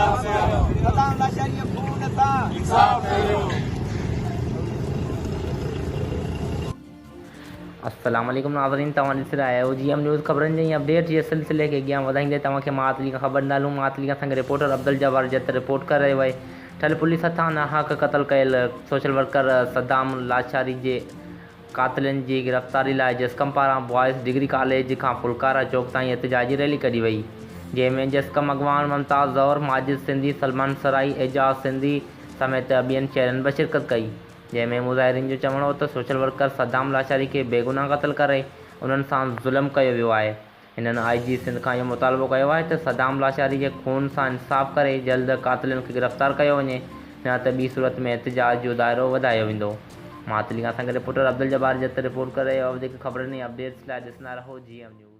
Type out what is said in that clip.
सदाम लाशारी खून था अस्सलाम वालेकुम नाज़रीन, तव्हां ॾिसी रहिया आहियो GM न्यूज़ ख़बरनि जी अपडेट जे सिलसिले खे अॻियां वधाईंदे तव्हांखे मातली खां ख़बर ॾालूं। मातली खां संग रिपोर्टर अब्दुल जब्बार जत रिपोर्ट करे रहियो आहे। ठल पुलिस हथां नाहक क़त्ल कयल सोशल वर्कर सदाम लाशारी जे क़ातिलनि जी गिरफ़्तारी लाइ जस्कम पारां बॉयज़ डिग्री कॉलेज खां फुलकारा चौक ताईं एहतिजाजी रैली कढी वई, जंहिंमें जस्कम अॻवान मुमताज़ ज़ौहर, माजिद सिंधी, सलमान सराई, एजाज़ सिंधी समेत ॿियनि शहरनि बि शिरकत कई। जंहिंमें मुज़ाहिरीन जो चवणो हो त सोशल वर्कर सदाम लाशारी खे बेगुनाह क़त्ल करे उन्हनि सां ज़ुल्म कयो वियो आहे। हिननि IG सिंध खां इहो मुतालबो कयो आहे त सदाम लाशारी जे खून सां इंसाफ़ करे जल्द क़ातिलनि खे गिरफ़्तार कयो वञे, न त ॿी सूरत में एहतिजाज जो दाइरो वधायो वेंदो। मातली खां संग रिपोर्टर अब्दुल जब्बार जत रिपोर्ट करे वधीक ख़बरनि ऐं अपडेट्स लाइ ॾिसंदा रहो GM न्यूज़।